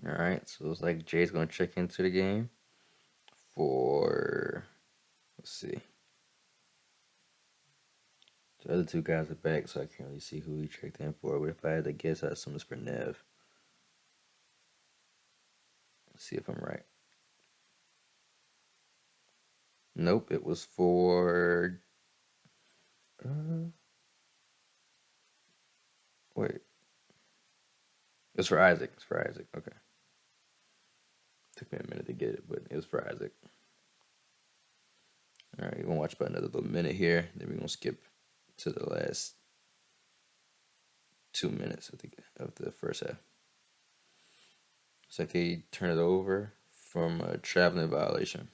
All right, so it looks like Jay's going to check into the game for, let's see. The other two guys are back, so I can't really see who he checked in for. But if I had to guess, I assume it's for Nev. Let's see if I'm right. Nope, it was for. Uh, wait. It's for Isaac. It's for Isaac. Okay. Took me a minute to get it, but it was for Isaac. All right, we're going to watch about another little minute here. Then we're going to skip to the last 2 minutes of the first half. Looks like they turn it over from a traveling violation.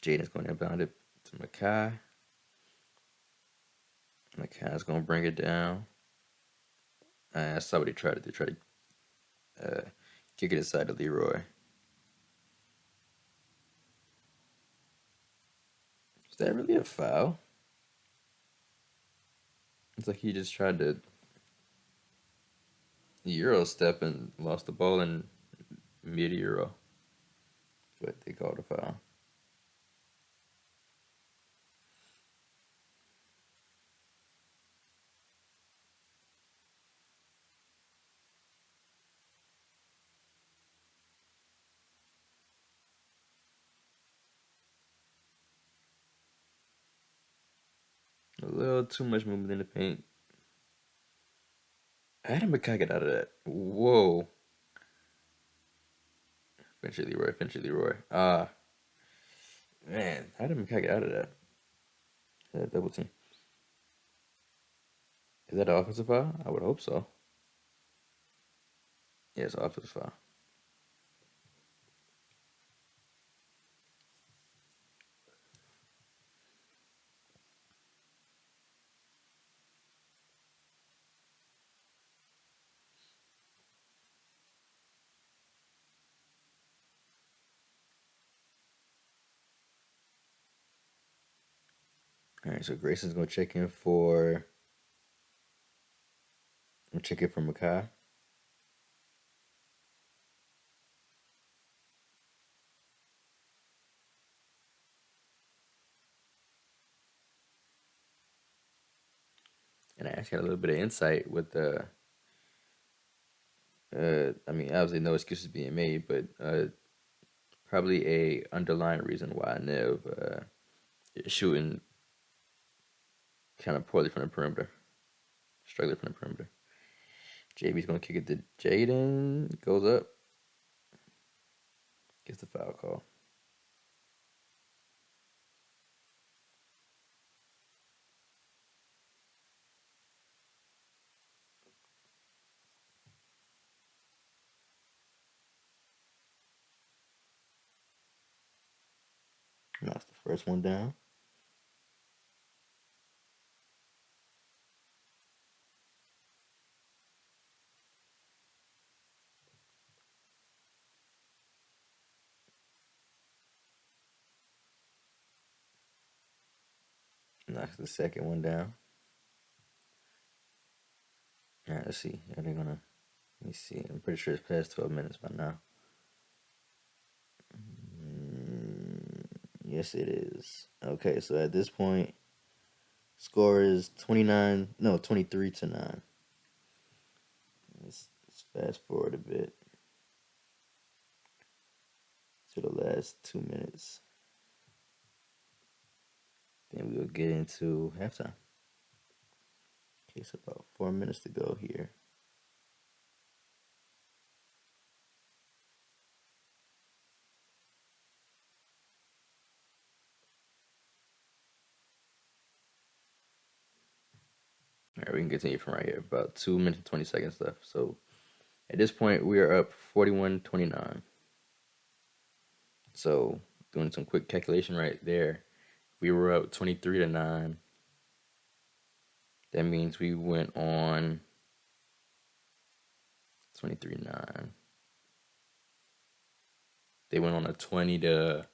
Jaden's going to inbound it to 𝒮𝒁. 𝒮𝒁's going to bring it down. I saw what he tried to do. Try to kick it inside to Leroy. Is that really a foul? It's like he just tried to Euro step and lost the ball in mid-Euro. But they called a foul. A little too much movement in the paint. How did 𝒮𝒁 get out of that? Whoa. Finish it, Leroy. Finish it, Leroy. Man. How did 𝒮𝒁 get out of that? That double team. Is that an offensive foul? I would hope so. Yeah, it's an offensive foul. All right, so Grayson's gonna check in for. I'm check in for 𝒮𝒁. And I actually had a little bit of insight with the. I mean, obviously no excuses being made, but probably a underlying reason why Nev is shooting kind of poorly from the perimeter, struggling from the perimeter. JB's gonna kick it to Jaden. Goes up. Gets the foul call. Knocks the first one down. Knocks the second one down. All right, let's see. Are they gonna? Let me see. I'm pretty sure it's past 12 minutes by now. Yes, it is. Okay, so at this point, score is 23-9. Let's fast forward a bit to the last 2 minutes. Then we'll get into halftime. Okay, so about 4 minutes to go here. All right, we can continue from right here. About 2 minutes and 20 seconds left. So at this point, we are up 41-29. So doing some quick calculation right there, we were up 23-9. That means we went on 23-9. They went on a 20-18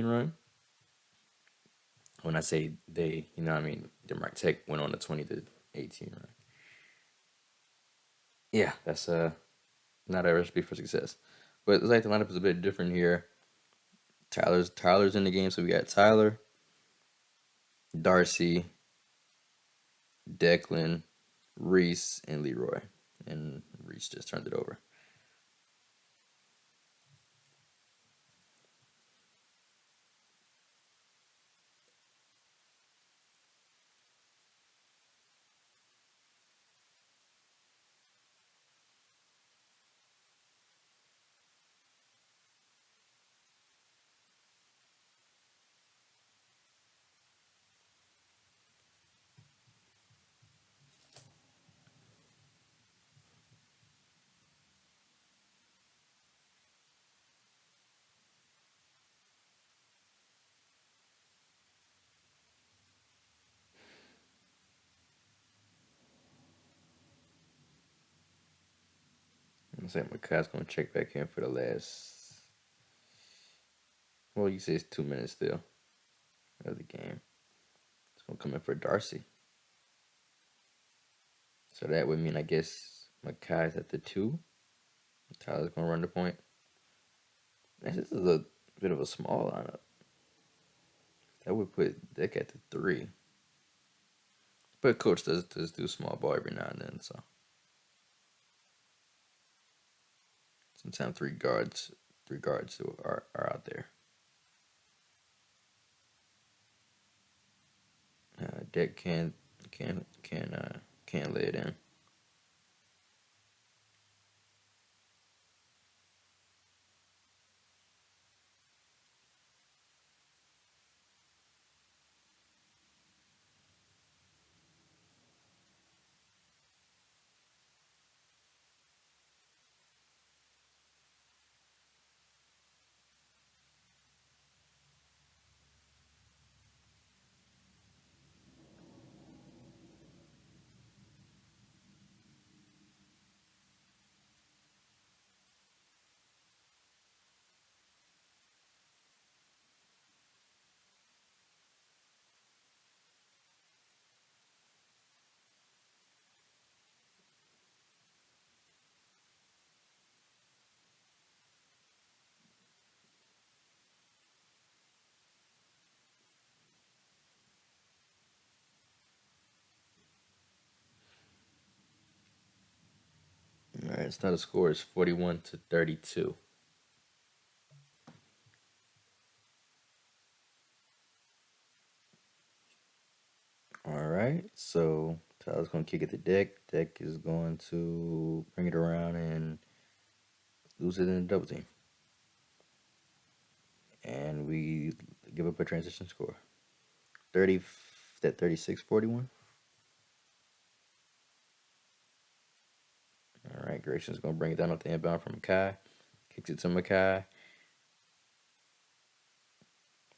run. When I say they, you know what I mean? Denmark Tech went on a 20-18 run. Yeah, that's not a recipe for success. But it's like the lineup is a bit different here. Tyler's in the game, so we got Tyler, Darcy, Declan, Reese, and Leroy. And Reese just turned it over. Looks like McKay's gonna check back in for the last. Well, you say it's 2 minutes still of the game. It's gonna come in for Darcy. So that would mean I guess McKay's at the two. Tyler's gonna run the point. This is a bit of a small lineup. That would put Dick at the three. But coach does do small ball every now and then, so sometimes three guards are out there. Dick can lay it in. All right, it's not a score. It's 41-32. All right, so Tyler's gonna kick it to Deck. Deck is going to bring it around and lose it in a double team. And we give up a transition score. 30, that 36-41. All right, Grayson's going to bring it down off the inbound from Makai. Kicks it to Makai.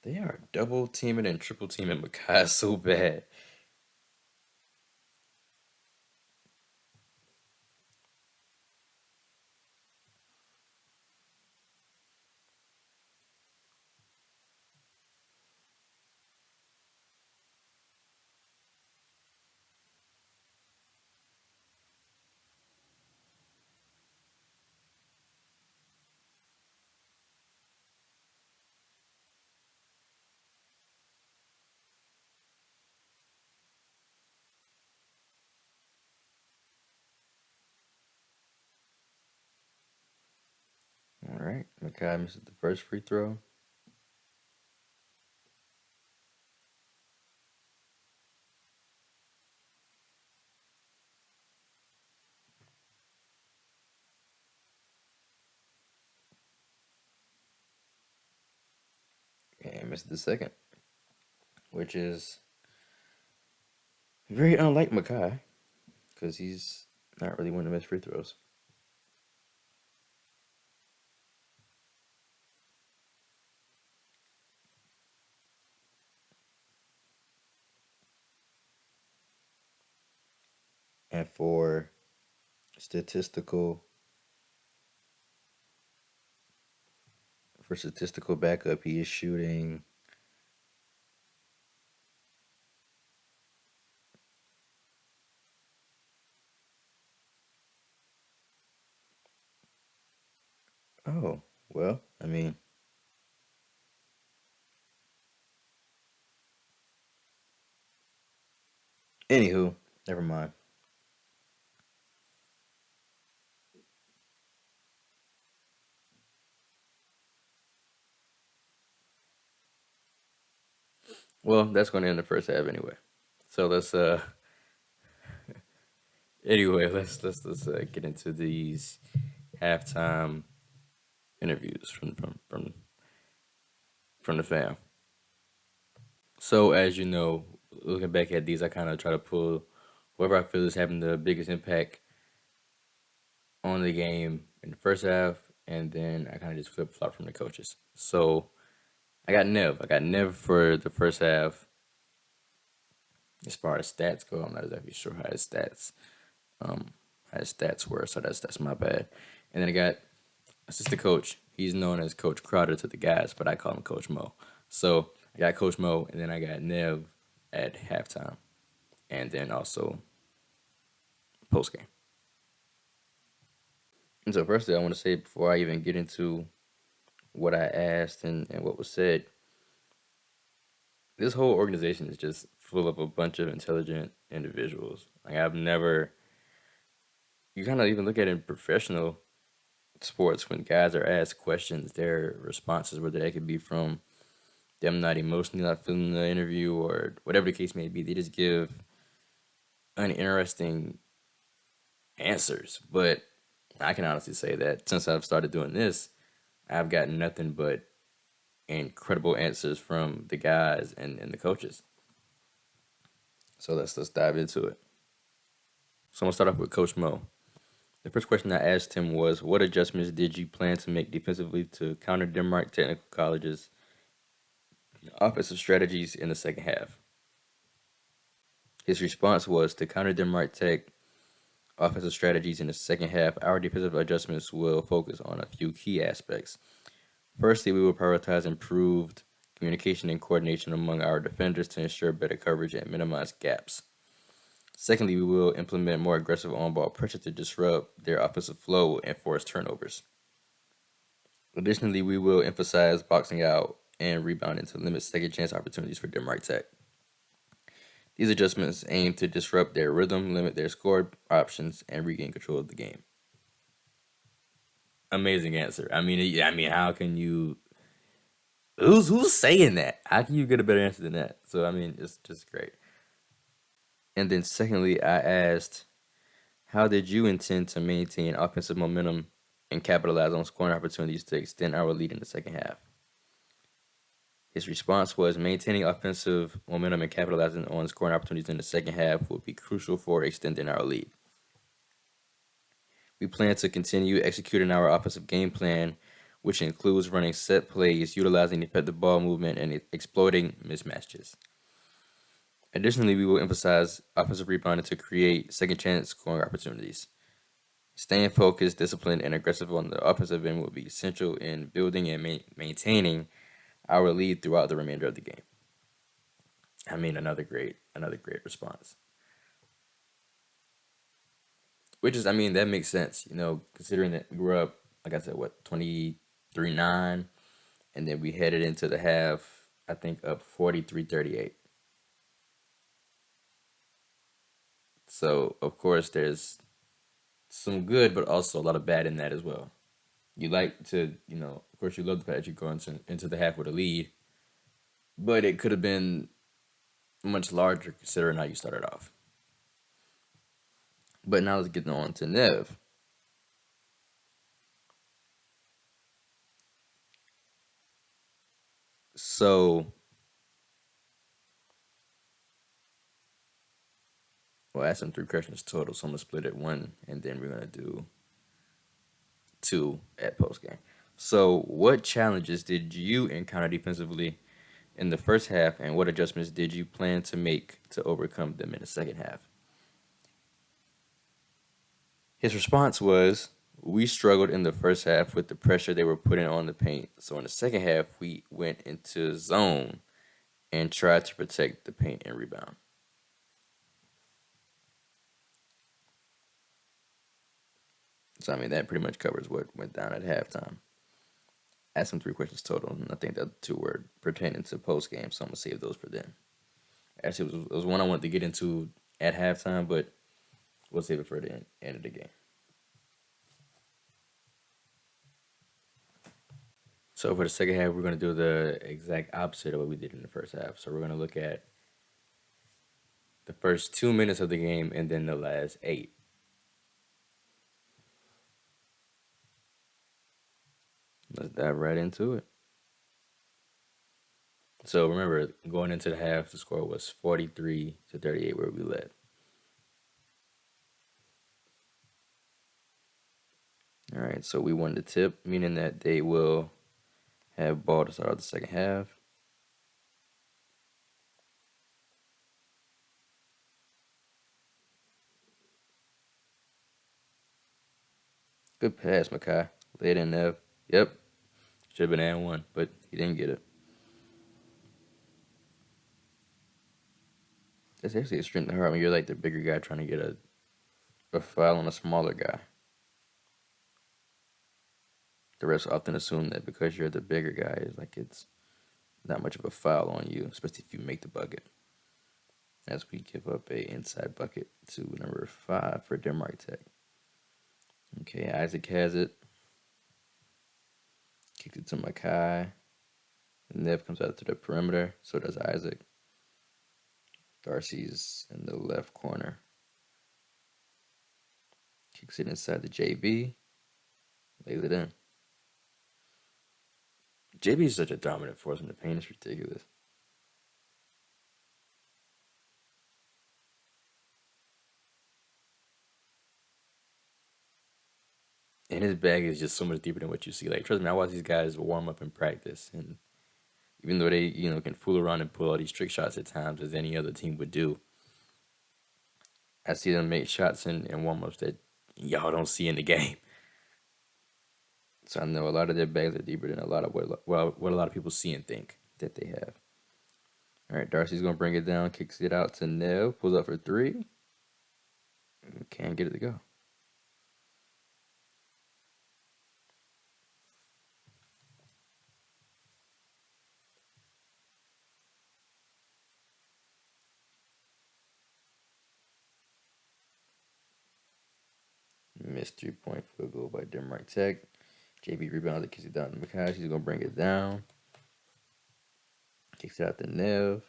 They are double teaming and triple teaming Makai so bad. All right, Makai misses the first free throw. And misses the second, which is very unlike Makai because he's not really one to miss free throws. And statistical statistical backup, he is shooting Oh, well, I mean, anywho, never mind. Well, that's going to end the first half anyway. So let's anyway, let's get into these halftime interviews from the fam. So as you know, looking back at these, I kind of try to pull whoever I feel is having the biggest impact on the game in the first half, and then I kind of just flip flop from the coaches. So I got Nev. I got Nev for the first half. As far as stats go, I'm not exactly sure um how his stats were, so that's my bad. And then I got assistant coach. He's known as Coach Crowder to the guys, but I call him Coach Mo. So I got Coach Mo, and then I got Nev at halftime, and then also post game. And so, firstly, I want to say before I even get into what I asked and what was said, this whole organization is just full of a bunch of intelligent individuals. Like I've never, you kind of even look at it in professional sports when guys are asked questions, their responses, whether they could be from them not emotionally not feeling the interview or whatever the case may be, they just give uninteresting answers. But I can honestly say that since I've started doing this, I've gotten nothing but incredible answers from the guys and the coaches. So let's dive into it. So I'm gonna start off with Coach Mo. The first question I asked him was, "What adjustments did you plan to make defensively to counter Denmark Technical College's offensive strategies in the second half?" His response was, "To counter Denmark Tech offensive strategies in the second half, our defensive adjustments will focus on a few key aspects. Firstly, we will prioritize improved communication and coordination among our defenders to ensure better coverage and minimize gaps. Secondly, we will implement more aggressive on-ball pressure to disrupt their offensive flow and force turnovers. Additionally, we will emphasize boxing out and rebounding to limit second chance opportunities for Denmark Tech. These adjustments aim to disrupt their rhythm, limit their score options, and regain control of the game." Amazing answer. I mean, yeah, I mean, how can you? Who's saying that? How can you get a better answer than that? So I mean, it's just great. And then secondly, I asked, "How did you intend to maintain offensive momentum and capitalize on scoring opportunities to extend our lead in the second half?" His response was, "Maintaining offensive momentum and capitalizing on scoring opportunities in the second half will be crucial for extending our lead. We plan to continue executing our offensive game plan, which includes running set plays, utilizing effective ball movement, and exploiting mismatches. Additionally, we will emphasize offensive rebounding to create second chance scoring opportunities. Staying focused, disciplined, and aggressive on the offensive end will be essential in building and maintaining our lead throughout the remainder of the game." I mean, another great response. Which is, I mean, that makes sense, considering that we were up, like I said, what, 23-9, and then we headed into the half, I think, up 43-38. So, of course, there's some good, but also a lot of bad in that as well. You like to, of course, you love the fact that you go into the half with a lead, but it could have been much larger considering how you started off. But now let's get on to Nev. So, well, I asked him three questions total, so I'm gonna split it one, and then we're gonna do two at post game. So, what challenges did you encounter defensively in the first half, and what adjustments did you plan to make to overcome them in the second half? His response was, "We struggled in the first half with the pressure they were putting on the paint. So in the second half, we went into zone and tried to protect the paint and rebound." So I mean that pretty much covers what went down at halftime. ask them 3 questions total, and I think the other two were pertaining to post game, so I'm gonna save those for then. Actually, it was one I wanted to get into at halftime, but we'll save it for the end of the game. So for the second half, we're gonna do the exact opposite of what we did in the first half. So we're gonna look at the first 2 minutes of the game and then the last 8. Let's dive right into it. So remember, going into the half, the score was 43-38, where we led. All right, so we won the tip, meaning that they will have ball to start out the second half. Good pass, Makai. Late in there. Yep. Should have been and one, but he didn't get it. It's actually a strength of heart when you're like the bigger guy trying to get a foul on a smaller guy. The refs often assume that because you're the bigger guy, it's not much of a foul on you, especially if you make the bucket. As we give up a inside bucket to number 5 for Denmark Tech. Okay, Isaac has it. Kicks it to Makai. Nev comes out to the perimeter. So does Isaac. Darcy's in the left corner. Kicks it inside the JB. Lays it in. JB is such a dominant force in the paint. It's ridiculous. And his bag is just so much deeper than what you see. Like, trust me, I watch these guys warm up in practice, and even though they, can fool around and pull all these trick shots at times, as any other team would do, I see them make shots in warm ups that y'all don't see in the game. So I know a lot of their bags are deeper than a lot of what a lot of people see and think that they have. All right, Darcy's gonna bring it down, kicks it out to Nev, pulls up for 3, can't get it to go. Missed 3-point field goal by Denmark Tech. JB rebounds it, kicks it down to Makai. She's gonna bring it down. Kicks it out to Nev.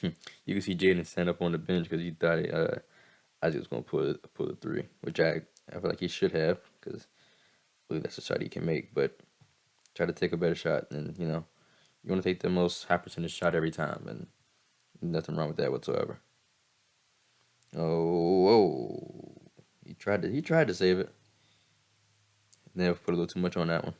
You can see Jaden stand up on the bench because he thought Isaac was gonna pull a 3, which I feel like he should have because I believe that's a shot he can make. But try to take a better shot, and you want to take the most high percentage shot every time, and nothing wrong with that whatsoever. Oh, whoa! He tried to save it. Never put a little too much on that one.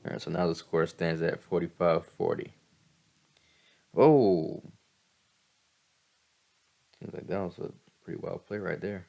All right, so now the score stands at 45-40. Oh, seems like that was a pretty wild play right there.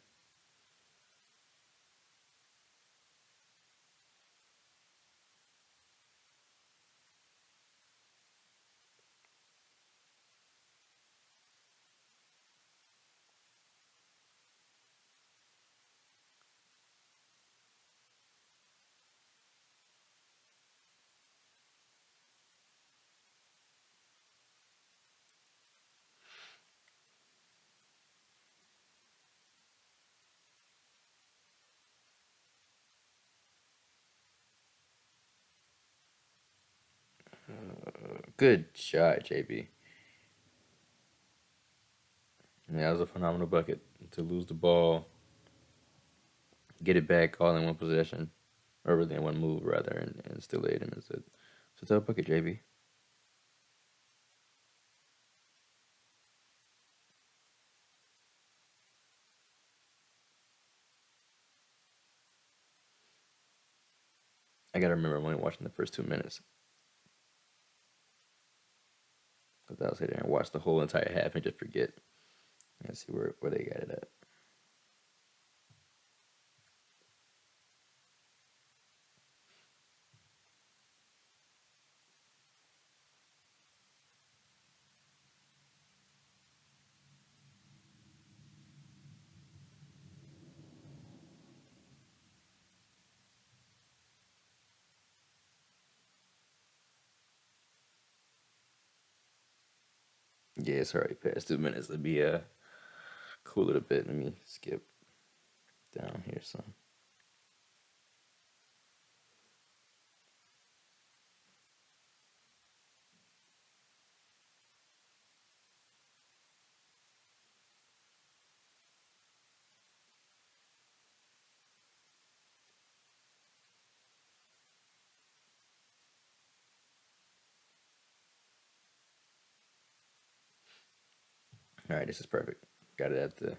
Good shot, JB. Yeah, that was a phenomenal bucket to lose the ball, get it back all in one possession, or really in one move rather, and still lay it in. It's a tough bucket, JB. I gotta remember I'm only watching the first 2 minutes because I was sitting there and watch the whole entire half and just forget and see where they got it at. Yeah, it's already past 2 minutes. Let me cool it a bit. Let me skip down here some. All right, this is perfect. Got it at the.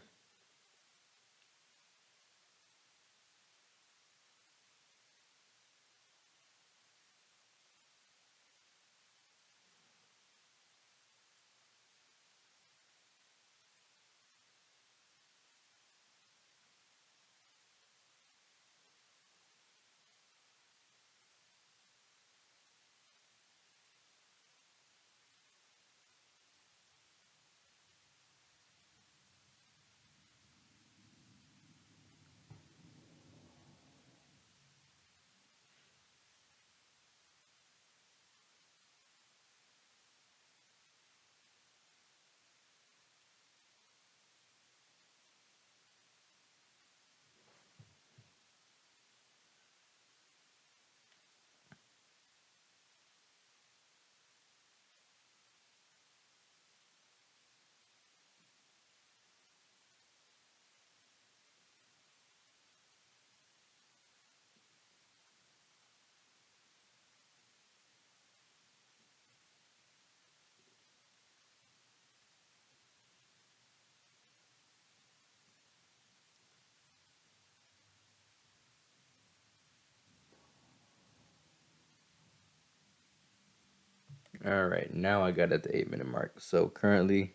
All right, now I got it at the 8 minute mark. So currently,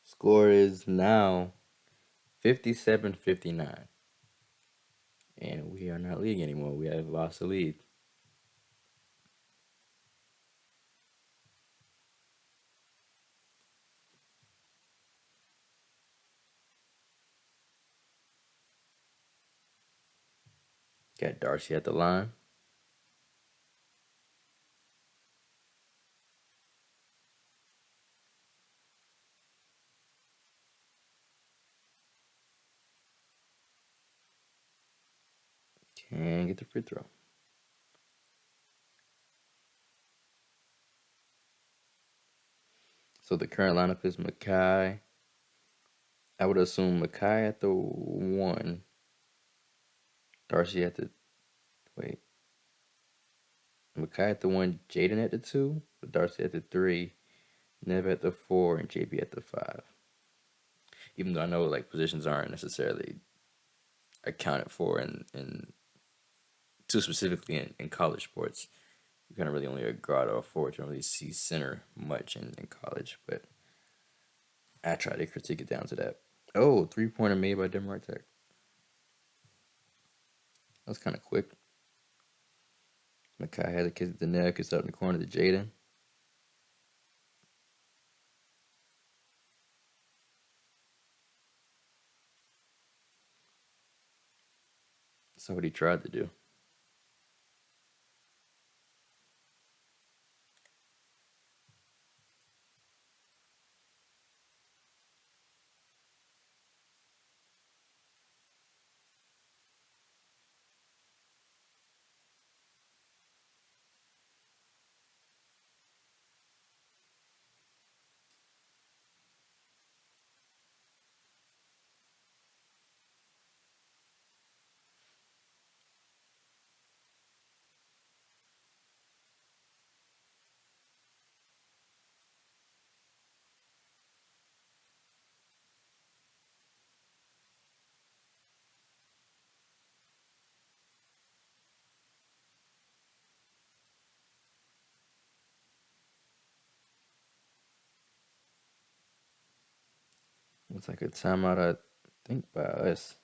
score is now 57-59. And we are not leading anymore. We have lost the lead. Got Darcy at the line. Can't get the free throw. So the current lineup is Makai. I would assume Makai at the 1. Darcy at the. Wait. Makai at the 1. Jaden at the 2. Darcy at the 3. Nev at the 4. And JB at the 5. Even though I know like positions aren't necessarily accounted for in too specifically in college sports. You kind of really only a guard or a forward. You don't really see center much in college, but I try to critique it down to that. Oh, 3-pointer made by 𝒮𝒶𝓁𝓀𝒽. That's kind of quick. Makai has a kiss at the neck. It's out in the corner to Jaden. That's what he tried to do. Looks like a timeout, I think, by us.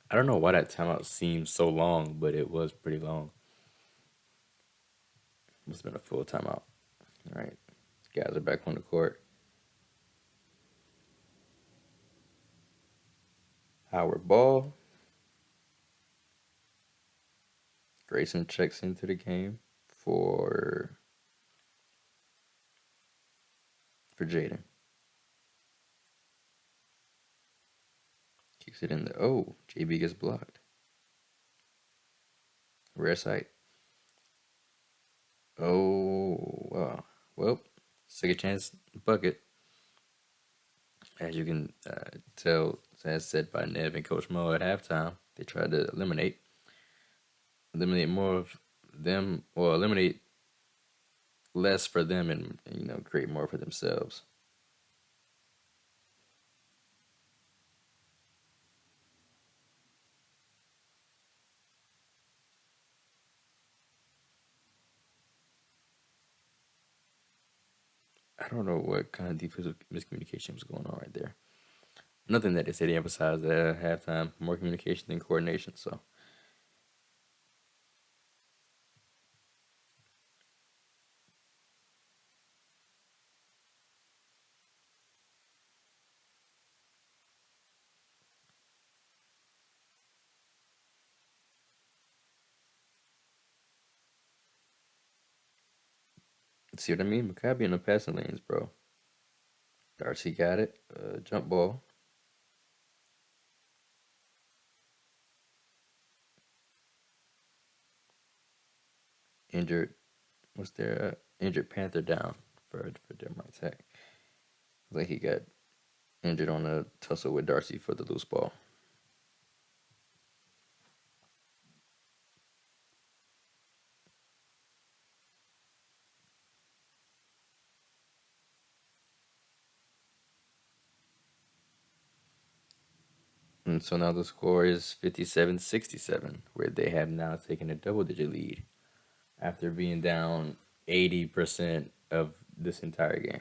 I don't know why that timeout seems so long, but it was pretty long. Must have been a full timeout. All right. Guys are back on the court. Howard ball. Grayson checks into the game for Jaden. Kicks it in the JB gets blocked. Rare sight. Oh, wow. Well, second chance bucket. As you can tell, as said by Nev and Coach Mo at halftime, they tried to eliminate more of them, or eliminate less for them, and create more for themselves. I don't know what kind of defensive miscommunication was going on right there. Nothing that they said they emphasized at halftime. More communication than coordination. So see what I mean? Maccabi in the passing lanes, bro. Darcy got it. Jump ball. Injured. What's their injured Panther down for Denmark Tech? Like he got injured on a tussle with Darcy for the loose ball. And so now the score is 57-67, where they have now taken a double-digit lead after being down 80% of this entire game.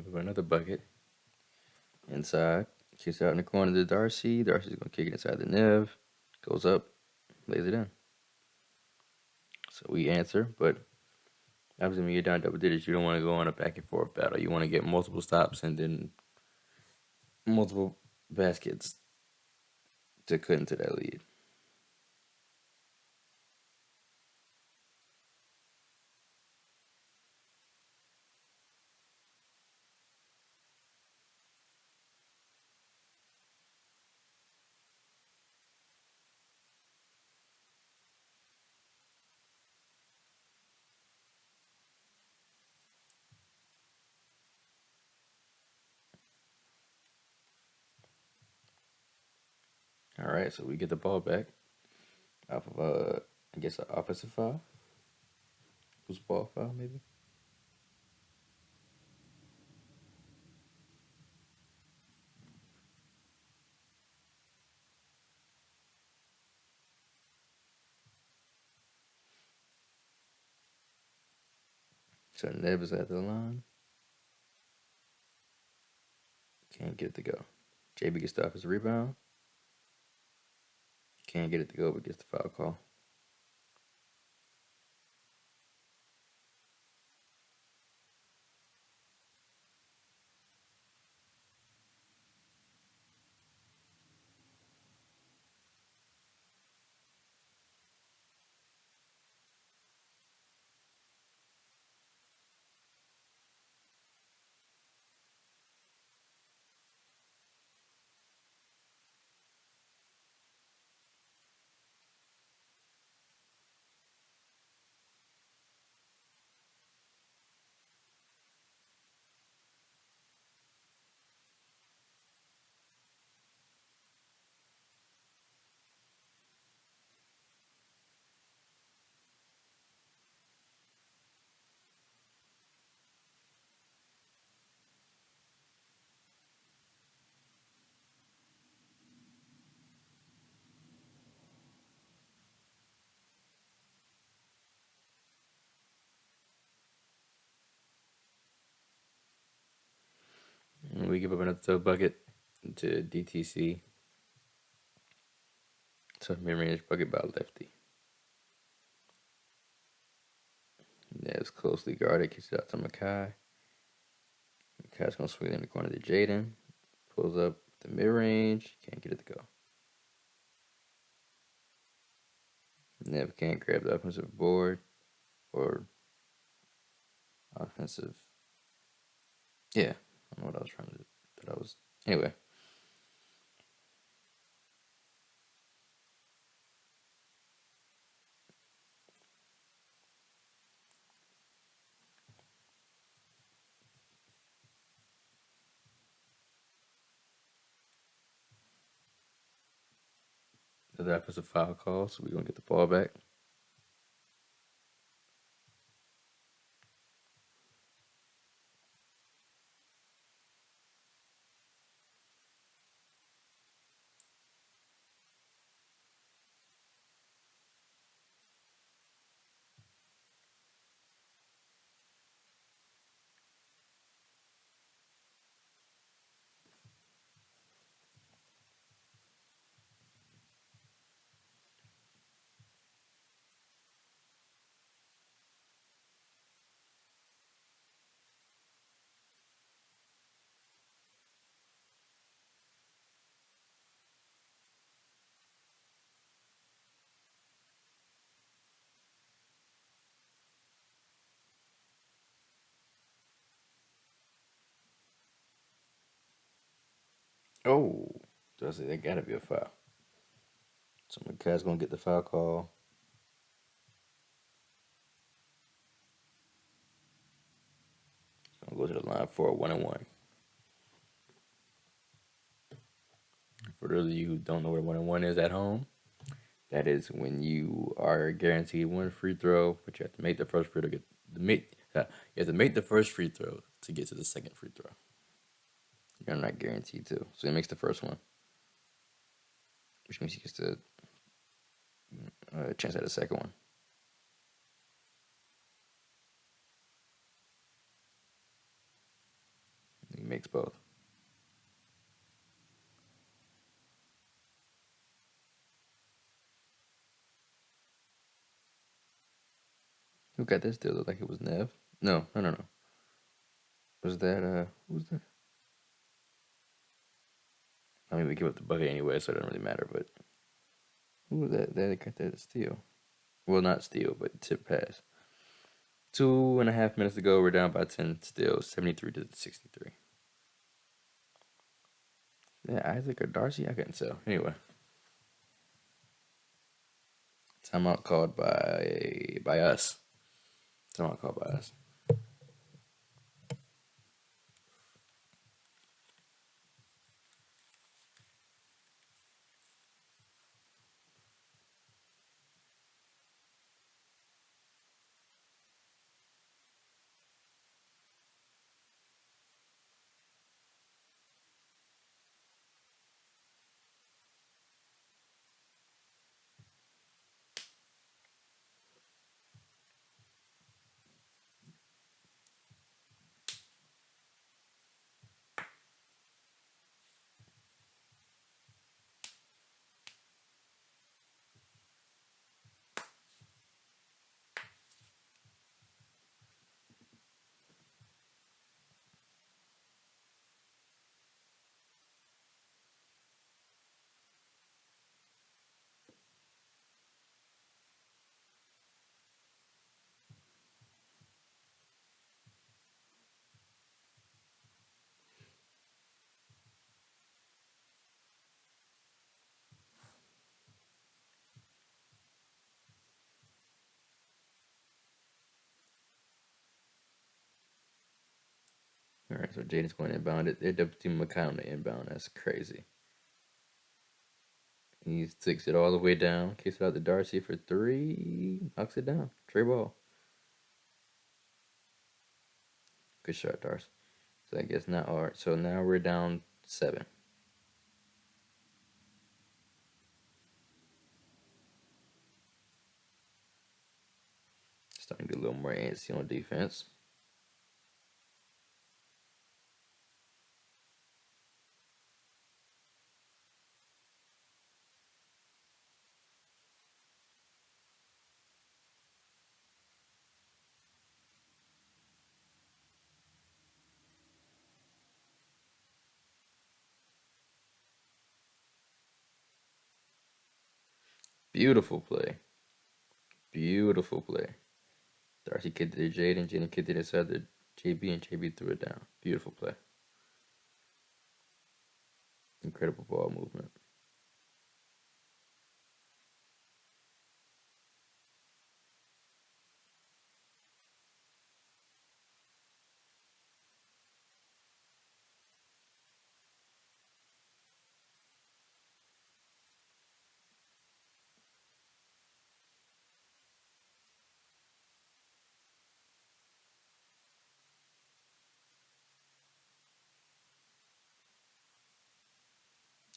Give him another bucket. Inside. Kicks out in the corner to Darcy. Darcy's going to kick it inside the Nev. Goes up. Lays it in. So we answer, but obviously when you're down double digits, you don't want to go on a back and forth battle. You want to get multiple stops and then multiple baskets to cut into that lead. All right, so we get the ball back off of I guess an offensive foul. Was ball foul maybe? So Nev is at the line. Can't get it to go. JB gets the offensive rebound. Can't get it to go, but gets the foul call. And we give up another bucket to DTC. Tough mid-range bucket by Lefty. Nev's closely guarded, kicks it out to Makai. Makai's going to swing in the corner to Jaden. Pulls up the mid-range. Can't get it to go. Nev can't grab the offensive board or offensive. Yeah, I don't know what I was trying to do. Anyway. The offensive foul call, so we're going to get the ball back. Oh, does it? That got to be a foul. So Makai's going to get the foul call. I'll go to the line for a 1-and-1. For those of you who don't know what a 1-and-1 is at home, that is when you are guaranteed one free throw, but you have to make the first free throw. You have to make the first free throw to get to the second free throw. You're not guaranteed to. So he makes the first one, which means he gets the chance at the second one. makes both. Who got this deal? Looked like it was Nev. No, no, no, no. Was that who was that? I mean, we give up the bucket anyway, so it doesn't really matter. But who was that? That got that steal. Well, not steal, but tip pass. 2.5 minutes to go. We're down by 10 still, 73-63. Yeah, Isaac or Darcy? I couldn't tell. Anyway, timeout called by us. Timeout called by us. All right, so Jaden's going inbound. They're double team McCown to inbound. That's crazy. He sticks it all the way down, kicks it out to Darcy for three, knocks it down. Trey ball. Good shot, Darcy. So I guess now, all right. So now we're down 7. Starting to get a little more antsy on defense. Beautiful play. Beautiful play. Darcy kicked it to Jaden. Jaden kicked it inside the JB, and JB threw it down. Beautiful play. Incredible ball movement.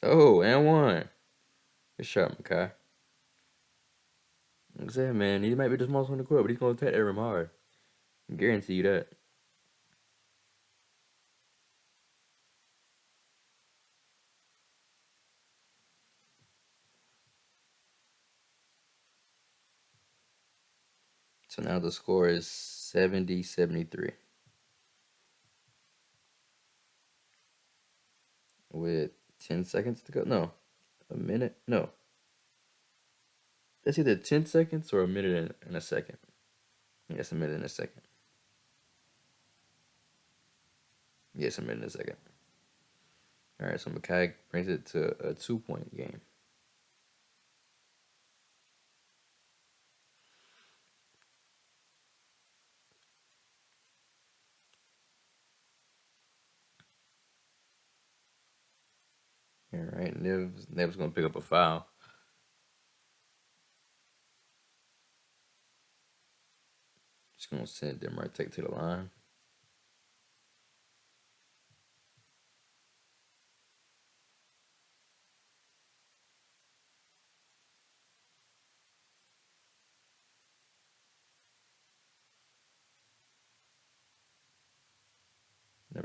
Oh, and one. Good shot, Makai. Like I said, man, he might be the smallest one in the court, but he's going to attack that rim hard. I guarantee you that. So now the score is 70-73. With 10 seconds to go. No, a minute. No. That's either 10 seconds or a minute and a second. Yes, a minute and a second. Yes, a minute and a second. All right, so Makai brings it to a 2-point game. All right, Nev's gonna pick up a foul. Just gonna send them right take to the line.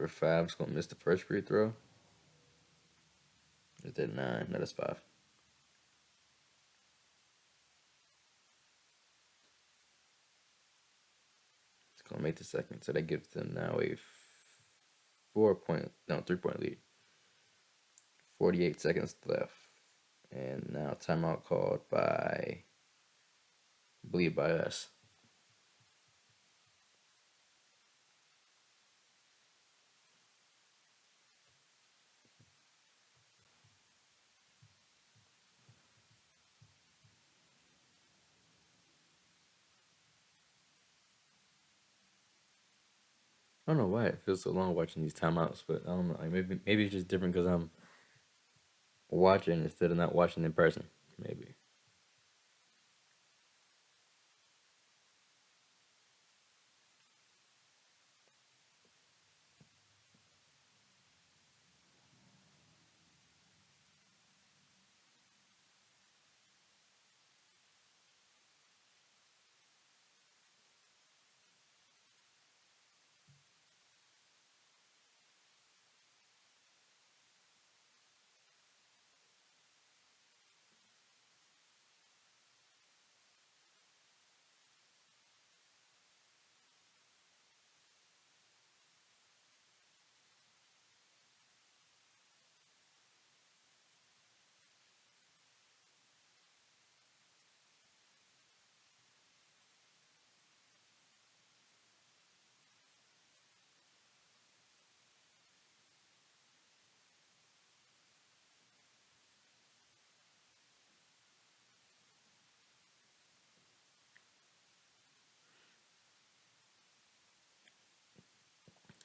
number 5 is going to miss the first free throw. Is that 9? No, that's 5. It's going to make the second. So that gives them now a 3-point lead. 48 seconds left. And now timeout called by, I believe, by us. I don't know why it feels so long watching these timeouts, but I don't know. Like maybe it's just different because I'm watching instead of not watching in person. Maybe.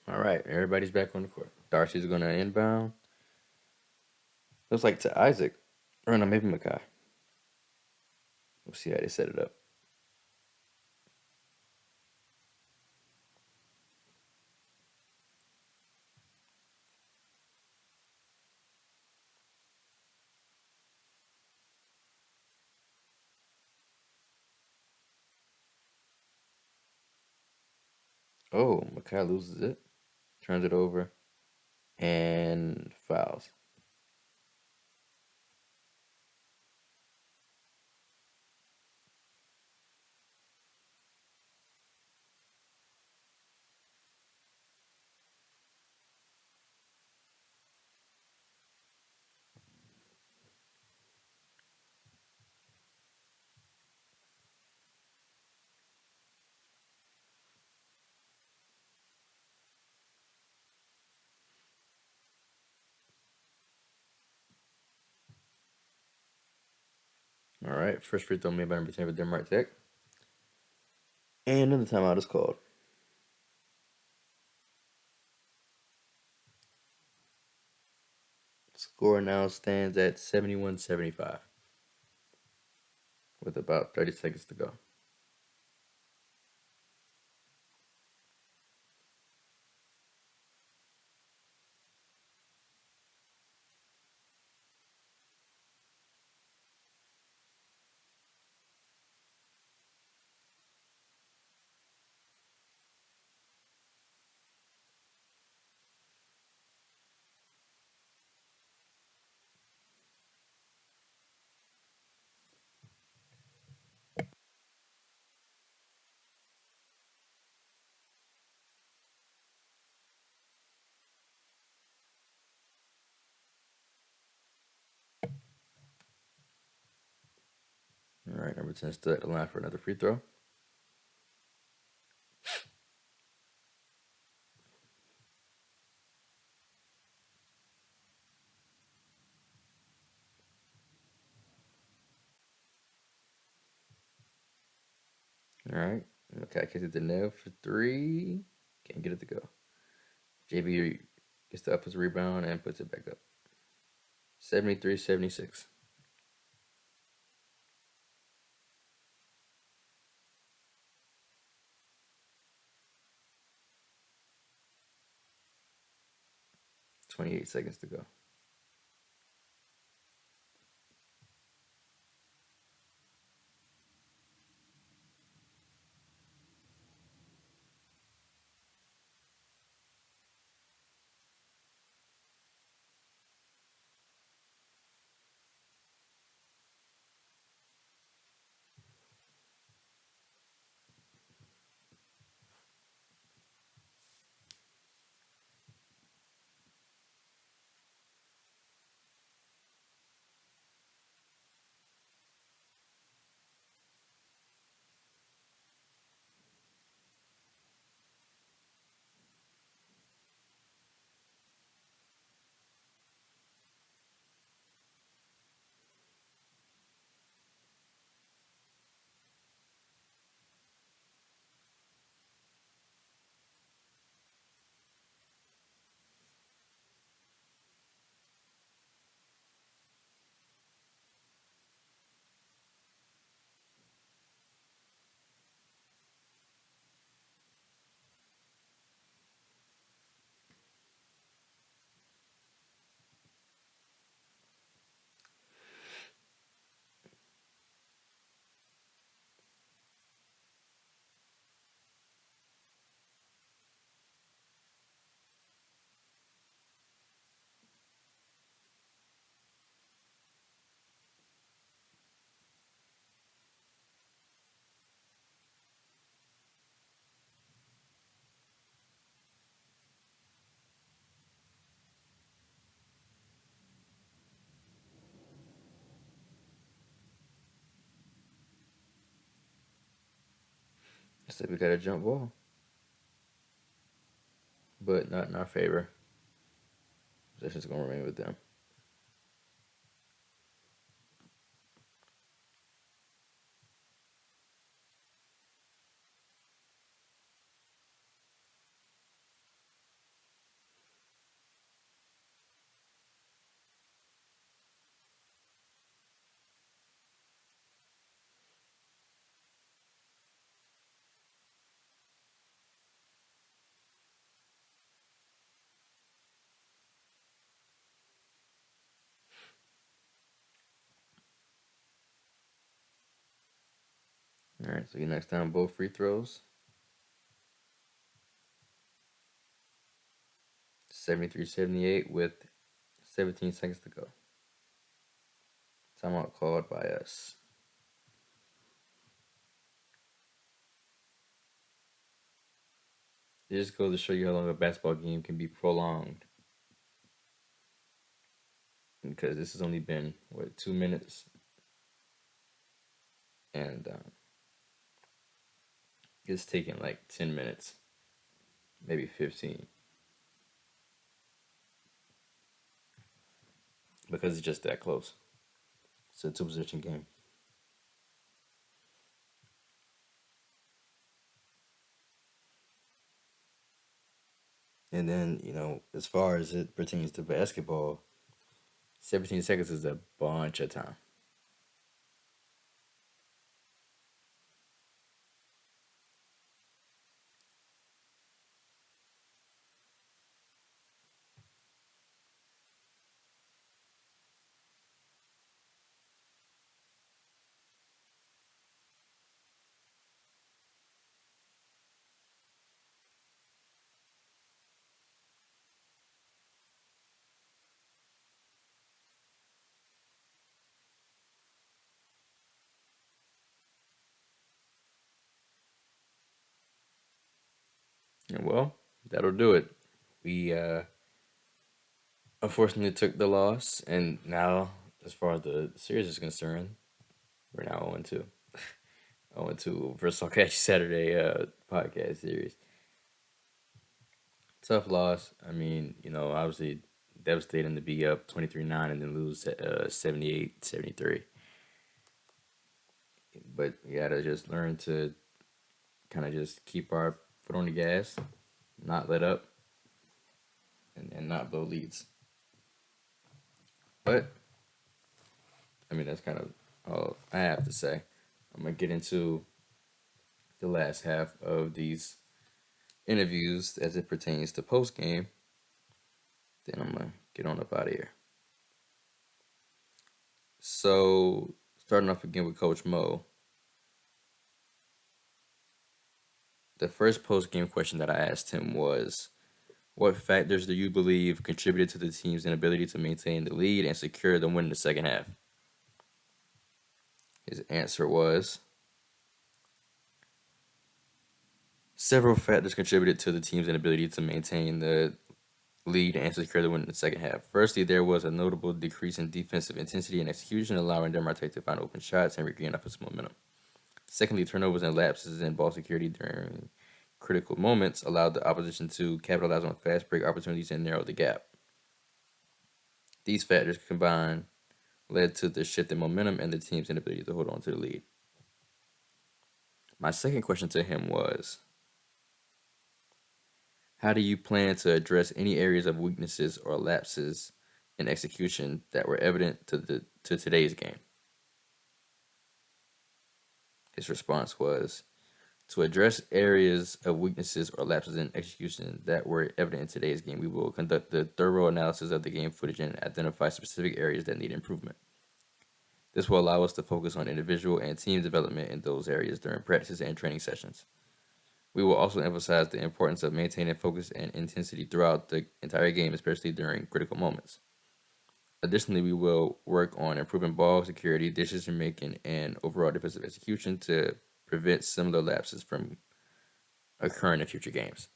All right, everybody's back on the court. Darcy's going to inbound. Looks like to Isaac. Or no, maybe Makai. We'll see how they set it up. Oh, Makai loses it. Turns it over. And fouls. All right, first free throw made by number 10 for Denmark Tech. And another timeout is called. Score now stands at 71-75 with about 30 seconds to go. All right, number 10 stood at the line for another free throw. All right, okay, kicks it to Nev for 3. Can't get it to go. JB gets the offensive rebound and puts it back up. 73-76. $28 seconds to go. So we got a jump ball, but not in our favor. Possession's gonna remain with them. All right, so he knocks down both free throws. 73-78 with 17 seconds to go. Timeout called by us. It just goes to show you how long a basketball game can be prolonged. Because this has only been, 2 minutes? And it's taken like 10 minutes, maybe 15. Because it's just that close. It's a two-position game. And then, as far as it pertains to basketball, 17 seconds is a bunch of time. And well, that'll do it. We unfortunately took the loss, and now, as far as the series is concerned, we're now 0-2. 0-2 versus 𝒮𝒶𝓁𝓀 podcast series. Tough loss. I mean, obviously devastating to be up 23-9 and then lose 78-73. But we gotta just learn to kind of just keep our foot on the gas, not let up, and not blow leads. But, I mean, that's kind of all I have to say. I'm going to get into the last half of these interviews as it pertains to post game. Then I'm going to get on up out of here. So, starting off again with Coach Mo. The first post game question that I asked him was, what factors do you believe contributed to the team's inability to maintain the lead and secure the win in the second half? His answer was, several factors contributed to the team's inability to maintain the lead and secure the win in the second half. Firstly, there was a notable decrease in defensive intensity and execution, allowing 𝒮𝒁 to find open shots and regain offensive momentum. Secondly, turnovers and lapses in ball security during critical moments allowed the opposition to capitalize on fast break opportunities and narrow the gap. These factors combined led to the shift in momentum and the team's inability to hold on to the lead. My second question to him was, how do you plan to address any areas of weaknesses or lapses in execution that were evident to today's game? His response was, to address areas of weaknesses or lapses in execution that were evident in today's game, we will conduct a thorough analysis of the game footage and identify specific areas that need improvement. This will allow us to focus on individual and team development in those areas during practices and training sessions. We will also emphasize the importance of maintaining focus and intensity throughout the entire game, especially during critical moments. Additionally, we will work on improving ball security, decision making, and overall defensive execution to prevent similar lapses from occurring in future games.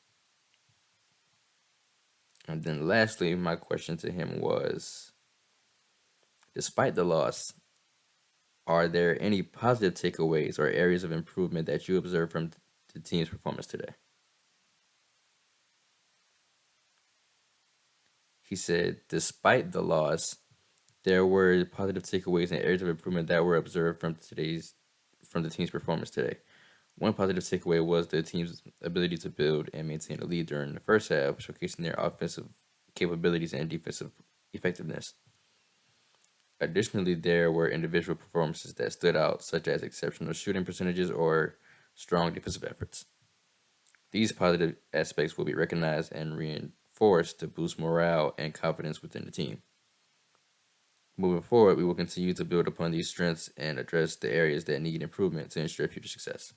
And then lastly, my question to him was, despite the loss, are there any positive takeaways or areas of improvement that you observed from the team's performance today. He said, despite the loss, there were positive takeaways and areas of improvement that were observed from the team's performance today. One positive takeaway was the team's ability to build and maintain a lead during the first half, showcasing their offensive capabilities and defensive effectiveness. Additionally, there were individual performances that stood out, such as exceptional shooting percentages or strong defensive efforts. These positive aspects will be recognized and reinforced to boost morale and confidence within the team. Moving forward, we will continue to build upon these strengths and address the areas that need improvement to ensure future success.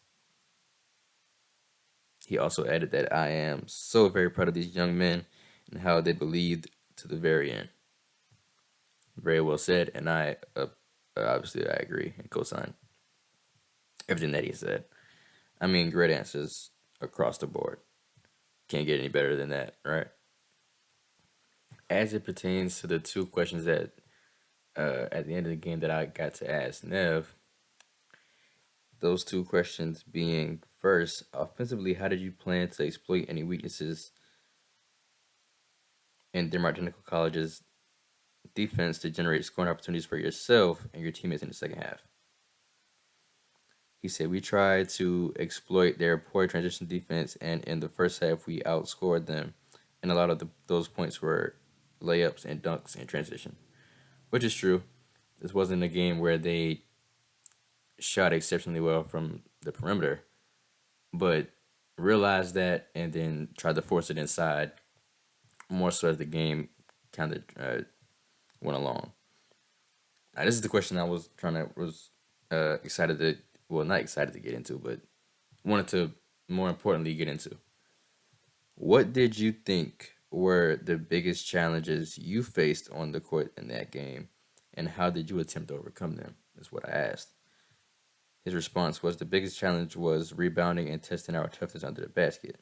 He also added that I am so very proud of these young men and how they believed to the very end. Very well said, and I obviously I agree and co-sign everything that he said. I mean, great answers across the board. Can't get any better than that, right? As it pertains to the two questions that at the end of the game that I got to ask Nev, those two questions being first, offensively, how did you plan to exploit any weaknesses in Denmark Technical College's defense to generate scoring opportunities for yourself and your teammates in the second half? He said, we tried to exploit their poor transition defense, and in the first half, we outscored them, and a lot of those points were layups and dunks in transition, which is true. This wasn't a game where they shot exceptionally well from the perimeter, but realized that and then tried to force it inside more so as the game kind of went along. Now, this is the question I was excited to, well, not excited to get into, but wanted to more importantly get into. What did you think were the biggest challenges you faced on the court in that game, and how did you attempt to overcome them? Is what I asked. His response was, the biggest challenge was rebounding and testing our toughness under the basket.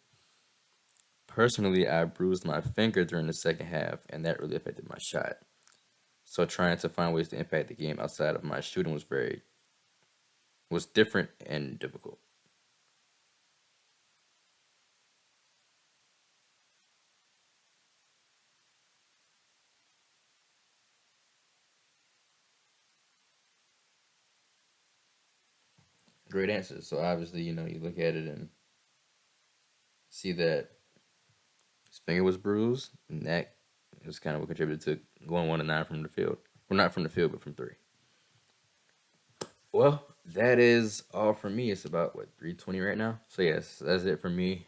Personally, I bruised my finger during the second half, and that really affected my shot. So trying to find ways to impact the game outside of my shooting was different and difficult. Great answer. So obviously, you look at it and see that his finger was bruised, and that is kind of what contributed to going 1-9 from the field. Well, not from the field, but from three. Well, that is all for me. It's about 3:20 right now. So yes, that's it for me.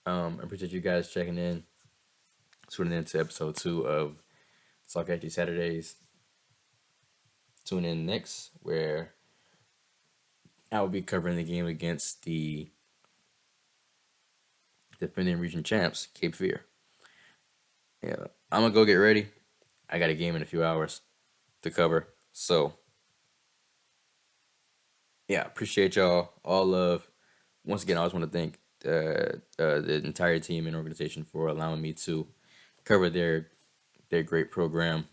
I appreciate you guys checking in, tuning in to episode 2 of 𝒮𝒶𝓁𝓀 Saturdays. Tune in next, where I will be covering the game against the defending region champs, Cape Fear. Yeah, I'm gonna go get ready. I got a game in a few hours to cover. So yeah, appreciate y'all. All love. Once again, I just want to thank the entire team and organization for allowing me to cover their great program